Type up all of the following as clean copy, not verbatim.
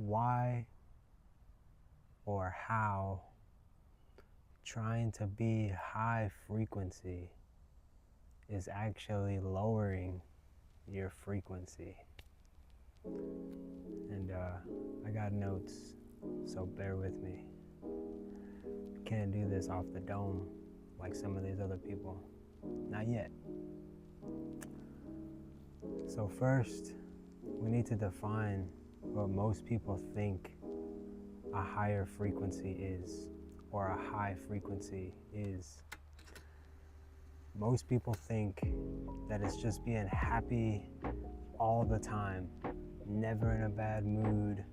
why or how trying to be high frequency is actually lowering your frequency. And I got notes, so bear with me. Can't do this off the dome like some of these other people. Not yet. So first, we need to define what most people think a higher frequency is, or a high frequency is. Most people think that it's just being happy all the time, never in a bad mood,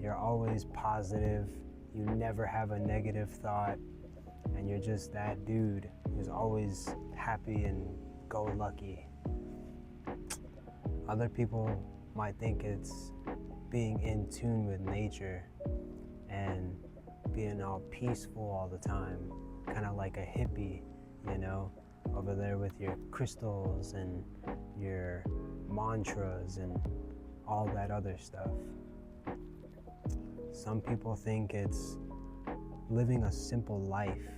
you're always positive, you never have a negative thought, and you're just that dude who's always happy and go-lucky. Other people might think it's being in tune with nature and being all peaceful all the time, kind of like a hippie, you know, over there with your crystals and your mantras and all that other stuff. Some people think it's living a simple life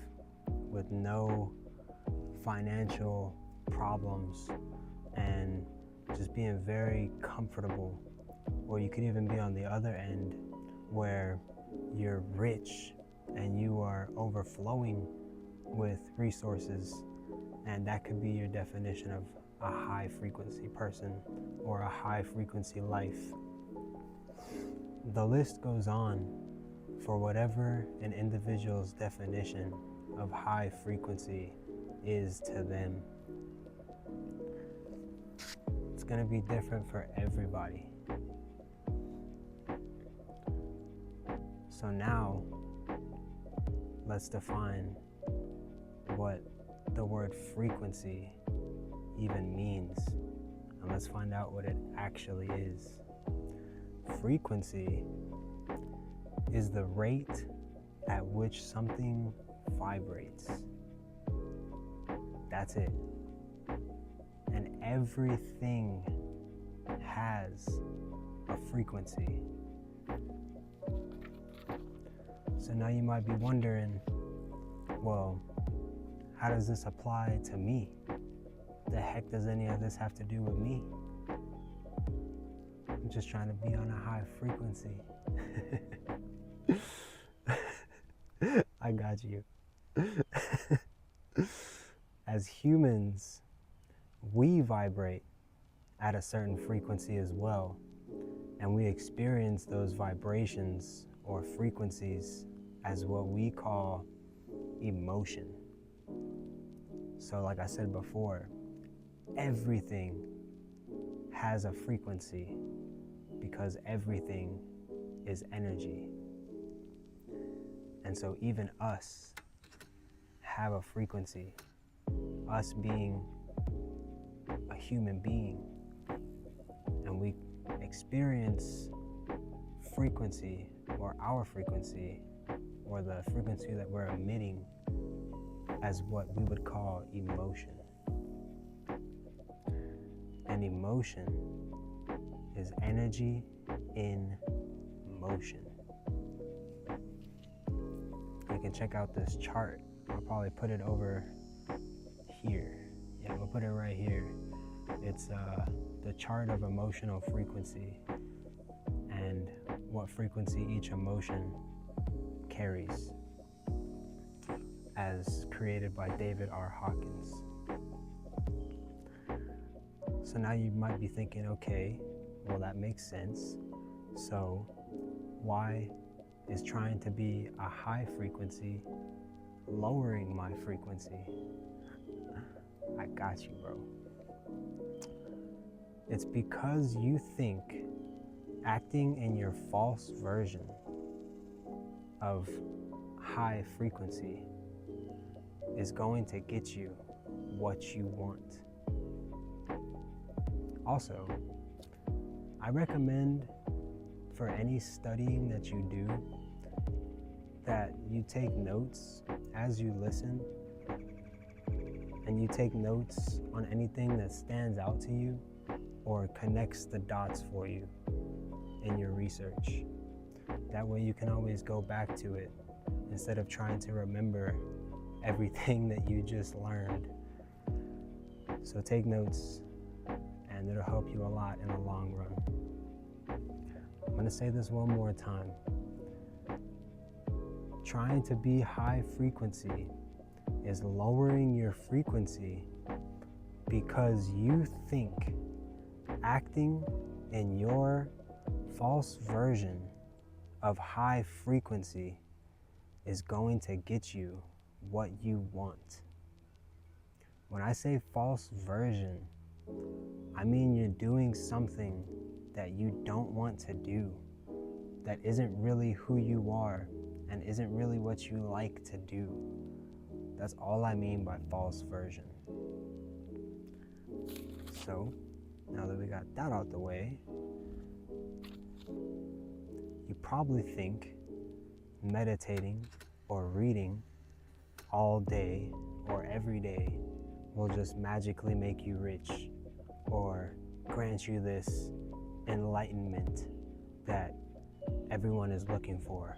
with no financial problems and just being very comfortable. Or you could even be on the other end where you're rich and you are overflowing with resources, and that could be your definition of a high frequency person or a high frequency life. The list goes on for whatever an individual's definition of high frequency is to them. It's going to be different for everybody. So now, let's define what the word frequency even means, and let's find out what it actually is. Frequency is the rate at which something vibrates. That's it. And everything has a frequency. So now you might be wondering, well, how does this apply to me? The heck does any of this have to do with me? I'm just trying to be on a high frequency. I got you. As humans, we vibrate at a certain frequency as well, and we experience those vibrations or frequencies as what we call emotion. So like I said before, everything has a frequency because everything is energy. And so even us have a frequency, us being a human being, and we experience frequency, or our frequency, or the frequency that we're emitting, as what we would call emotion. And emotion is energy in motion. You can check out this chart. I'll probably put it over here. Yeah, we'll put it right here. It's the chart of emotional frequency and what frequency each emotion carries, as created by David R. Hawkins. So now you might be thinking, okay, well, that makes sense. So why is trying to be a high frequency lowering my frequency? I got you, bro. It's because you think acting in your false version of high frequency is going to get you what you want. Also, I recommend for any studying that you do that you take notes as you listen, and you take notes on anything that stands out to you or connects the dots for you in your research. That way you can always go back to it instead of trying to remember everything that you just learned. So take notes, and it'll help you a lot in the long run. I'm going to say this one more time. Trying to be high frequency is lowering your frequency because you think acting in your false version of high frequency is going to get you what you want. When I say false version, I mean you're doing something that you don't want to do, that isn't really who you are and isn't really what you like to do. That's all I mean by false version. So, now that we got that out the way, you probably think meditating or reading all day or every day will just magically make you rich or grant you this enlightenment that everyone is looking for,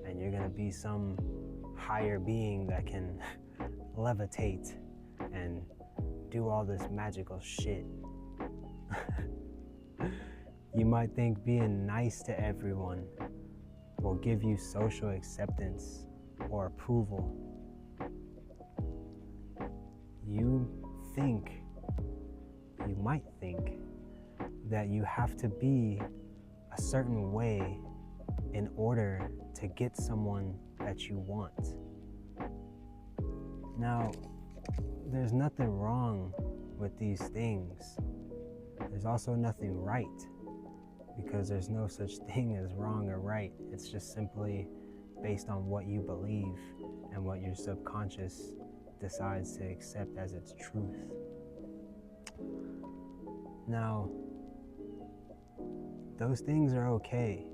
and you're gonna be some higher being that can levitate and do all this magical shit. You might think being nice to everyone will give you social acceptance or approval. You might think that you have to be a certain way in order to get someone that you want. Now, there's nothing wrong with these things. There's also nothing right, because there's no such thing as wrong or right. It's just simply based on what you believe and what your subconscious decides to accept as its truth. Now, those things are okay,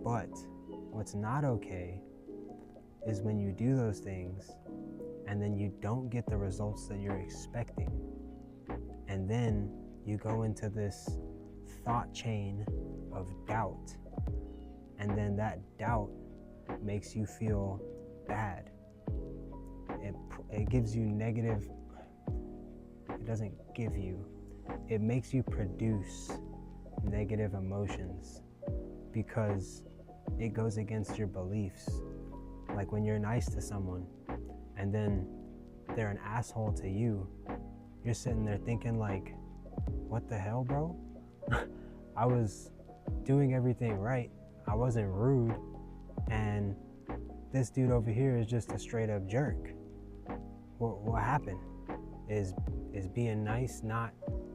but what's not okay is when you do those things and then you don't get the results that you're expecting, and then you go into this thought chain of doubt, and then that doubt makes you feel bad. It gives you negative, it doesn't give you, it makes you produce negative emotions because it goes against your beliefs. Like when you're nice to someone and then they're an asshole to you, you're sitting there thinking like, what the hell, bro? I was doing everything right. I wasn't rude, and this dude over here is just a straight up jerk. What happened? Is being nice not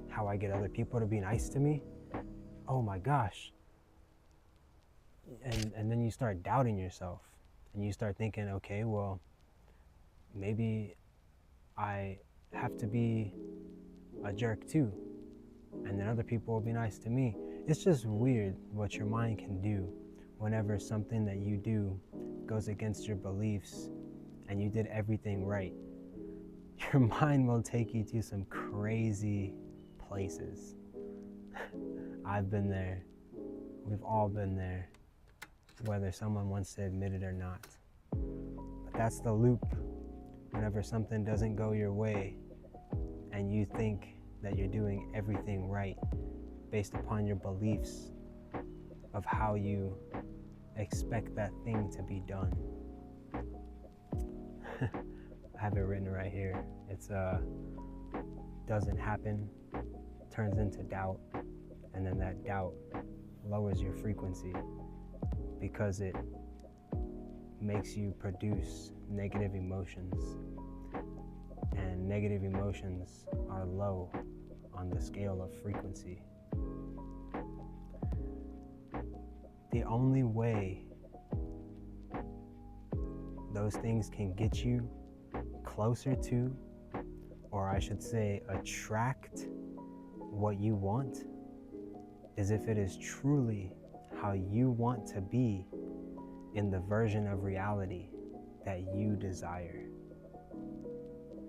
how I get other people to be nice to me? Oh my gosh. And then you start doubting yourself, and you start thinking, okay, well, maybe I have to be a jerk too, and then other people will be nice to me. It's just weird what your mind can do whenever something that you do goes against your beliefs and you did everything right. Your mind will take you to some crazy places. I've been there. We've all been there, whether someone wants to admit it or not. But that's the loop. Whenever something doesn't go your way and you think that you're doing everything right based upon your beliefs of how you expect that thing to be done. I have it written right here. It's doesn't happen, turns into doubt, and then that doubt lowers your frequency because it makes you produce negative emotions, and negative emotions are low on the scale of frequency. The only way those things can get you closer to, or I should say attract what you want, is if it is truly how you want to be in the version of reality that you desire.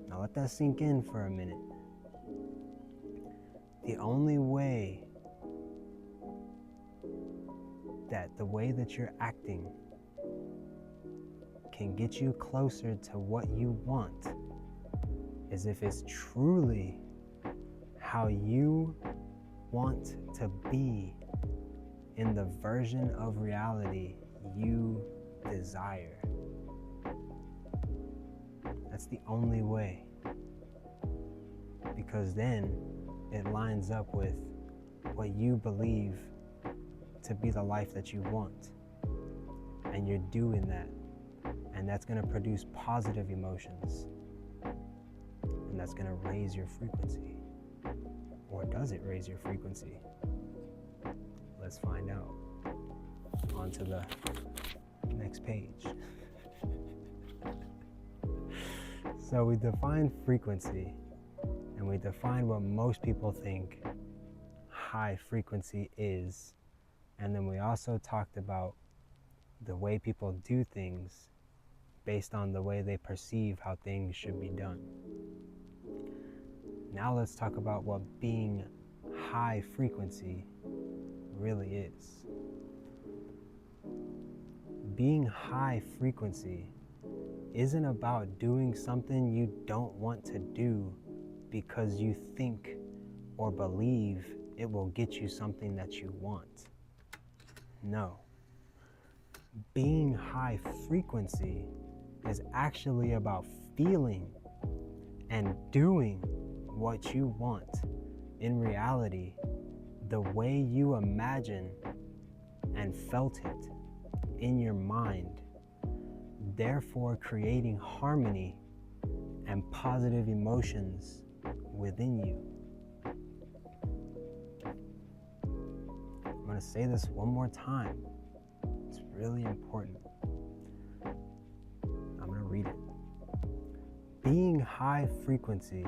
Now let that sink in for a minute. The only way that the way that you're acting can get you closer to what you want is if it's truly how you want to be in the version of reality you desire. That's the only way. Because then it lines up with what you believe to be the life that you want. And you're doing that. And that's going to produce positive emotions. And that's going to raise your frequency. Or does it raise your frequency? Let's find out. On to the next page. So we define frequency, and we define what most people think high frequency is. And then we also talked about the way people do things based on the way they perceive how things should be done. Now let's talk about what being high frequency really is. Being high frequency isn't about doing something you don't want to do because you think or believe it will get you something that you want. No. Being high frequency is actually about feeling and doing what you want in reality the way you imagine and felt it in your mind, therefore creating harmony and positive emotions within you. I'm going to say this one more time. It's really important. I'm going to read it. Being high frequency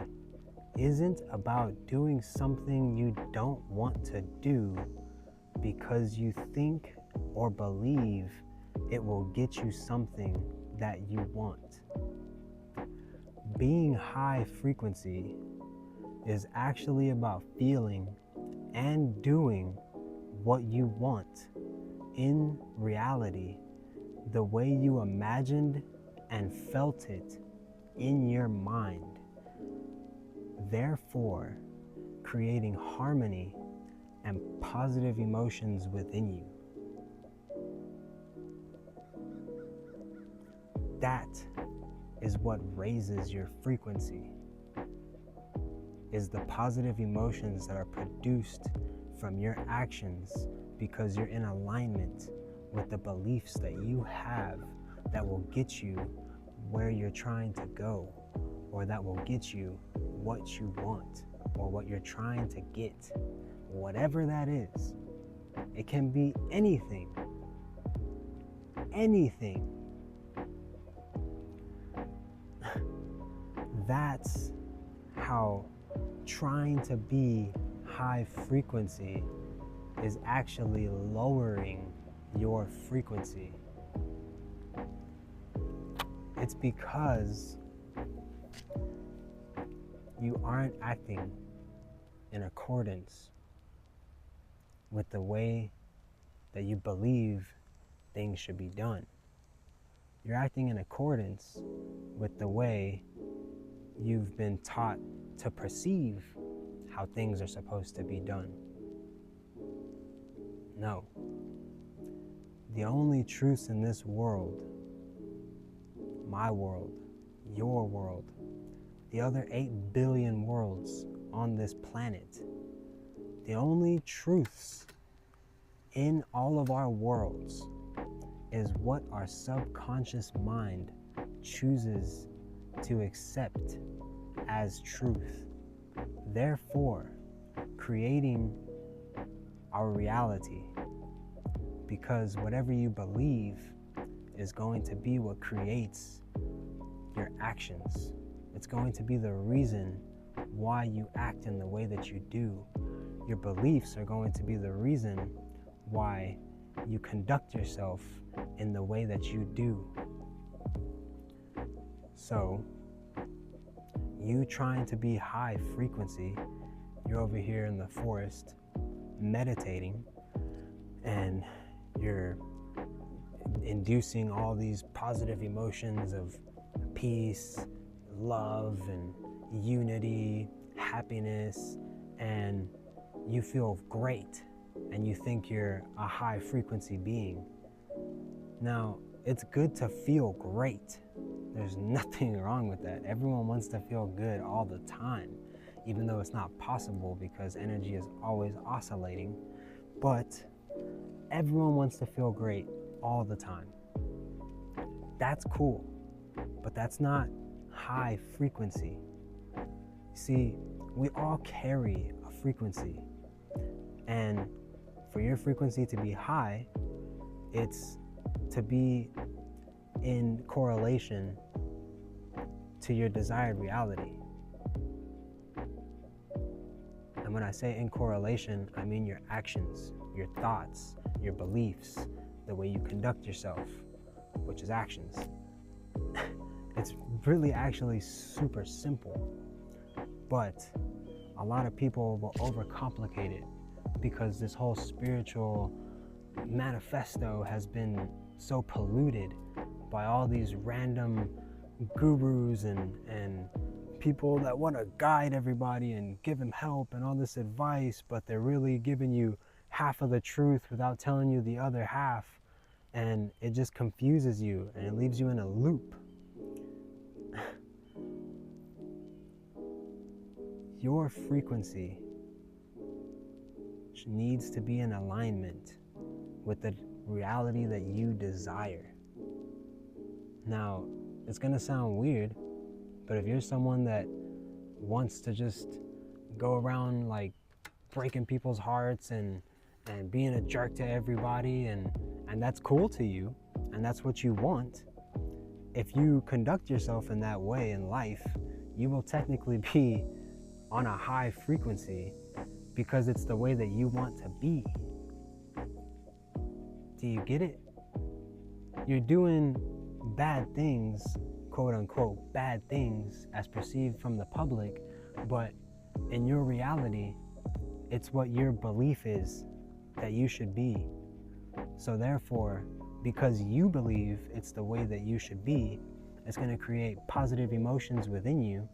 isn't about doing something you don't want to do because you think or believe it will get you something that you want. Being high frequency is actually about feeling and doing what you want in reality the way you imagined and felt it in your mind, therefore creating harmony and positive emotions within you. That is what raises your frequency, is the positive emotions that are produced from your actions because you're in alignment with the beliefs that you have that will get you where you're trying to go, or that will get you what you want, or what you're trying to get. Whatever that is. It can be anything. Anything. That's how trying to be high frequency is actually lowering your frequency. It's because you aren't acting in accordance with the way that you believe things should be done. You're acting in accordance with the way you've been taught to perceive how things are supposed to be done. No. The only truths in this world, my world, your world, the other 8 billion worlds on this planet, the only truths in all of our worlds is what our subconscious mind chooses to accept as truth, therefore creating our reality. Because whatever you believe is going to be what creates your actions. It's going to be the reason why you act in the way that you do. Your beliefs are going to be the reason why you conduct yourself in the way that you do. So, you trying to be high frequency, you're over here in the forest meditating, and you're inducing all these positive emotions of peace, love, and unity, happiness, and you feel great, and you think you're a high frequency being. Now, it's good to feel great. There's nothing wrong with that. Everyone wants to feel good all the time, even though it's not possible because energy is always oscillating. But everyone wants to feel great all the time. That's cool, but that's not high frequency. See, we all carry a frequency, and for your frequency to be high, it's to be in correlation to your desired reality. And when I say in correlation, I mean your actions, your thoughts, your beliefs, the way you conduct yourself, which is actions. It's really actually super simple, but a lot of people will overcomplicate it because this whole spiritual manifesto has been so polluted by all these random gurus and people that want to guide everybody and give them help and all this advice, but they're really giving you half of the truth without telling you the other half, and it just confuses you and it leaves you in a loop. Your frequency needs to be in alignment with the reality that you desire. Now, it's gonna sound weird, but if you're someone that wants to just go around like breaking people's hearts and being a jerk to everybody, and that's cool to you, and that's what you want, if you conduct yourself in that way in life, you will technically be on a high frequency because it's the way that you want to be. Do you get it? You're doing bad things, quote unquote, bad things as perceived from the public, but in your reality, it's what your belief is that you should be. So therefore, because you believe it's the way that you should be, it's going to create positive emotions within you,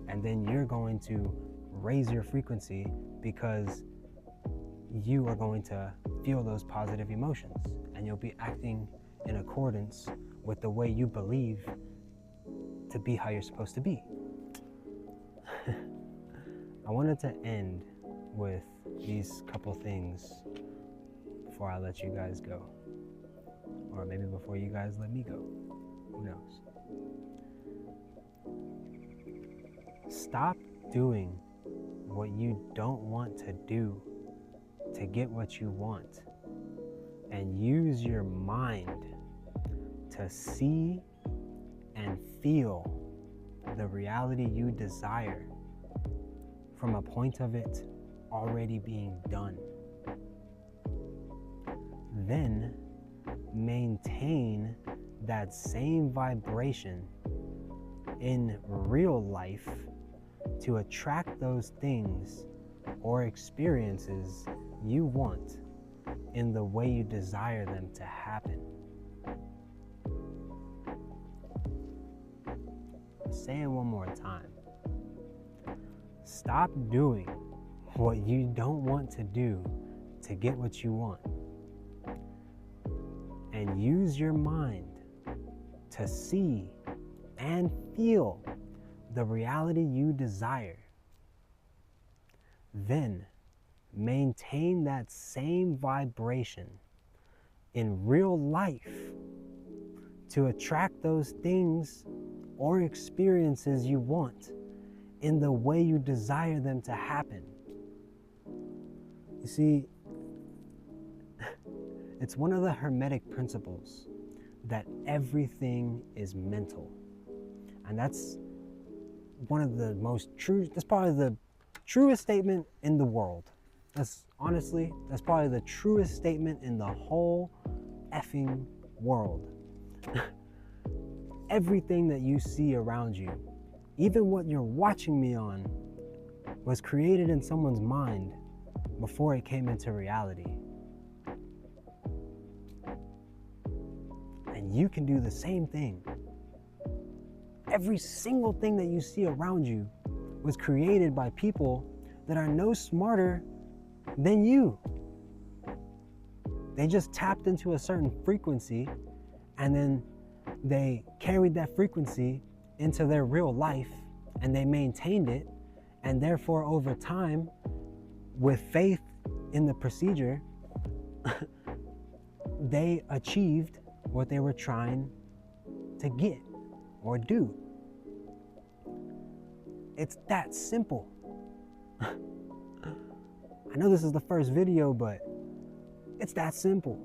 and then you're going to raise your frequency because you are going to feel those positive emotions, and you'll be acting in accordance with the way you believe to be how you're supposed to be. I wanted to end with these couple things before I let you guys go, or maybe before you guys let me go, who knows. Stop doing what you don't want to do to get what you want, and use your mind to see and feel the reality you desire from a point of it already being done. Then maintain that same vibration in real life to attract those things or experiences you want in the way you desire them to happen. Say it one more time. Stop doing what you don't want to do to get what you want, and use your mind to see and feel the reality you desire. Then maintain that same vibration in real life to attract those things or experiences you want in the way you desire them to happen. You see, it's one of the Hermetic principles that everything is mental. And that's one of the most true, that's probably the truest statement in the world. That's probably the truest statement in the whole effing world. Everything that you see around you, even what you're watching me on, was created in someone's mind before it came into reality. And you can do the same thing. Every single thing that you see around you was created by people that are no smarter than you. They just tapped into a certain frequency, and then they carried that frequency into their real life, and they maintained it. And therefore, over time, with faith in the procedure, they achieved what they were trying to get or do. It's that simple. I know this is the first video, but it's that simple.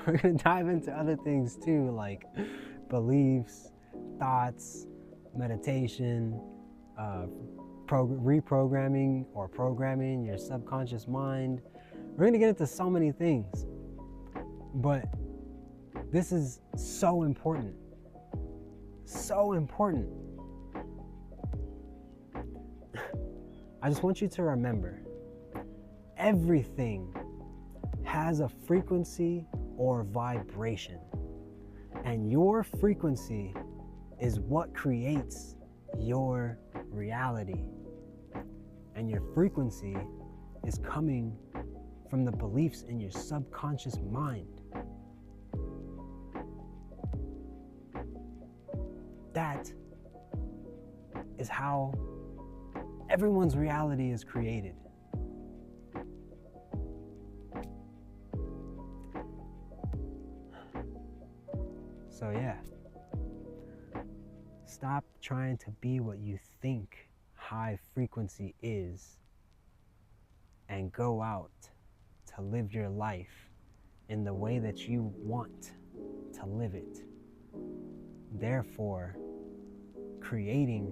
We're gonna dive into other things too, like beliefs, thoughts, meditation, reprogramming or programming your subconscious mind. We're gonna get into so many things, but this is so important. So important. I just want you to remember, everything has a frequency or vibration, and your frequency is what creates your reality. And your frequency is coming from the beliefs in your subconscious mind. That is how everyone's reality is created. So yeah, stop trying to be what you think high frequency is, and go out to live your life in the way that you want to live it. Therefore, creating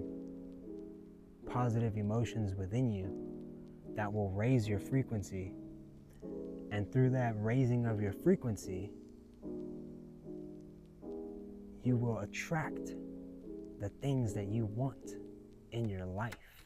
positive emotions within you that will raise your frequency. And through that raising of your frequency, you will attract the things that you want in your life.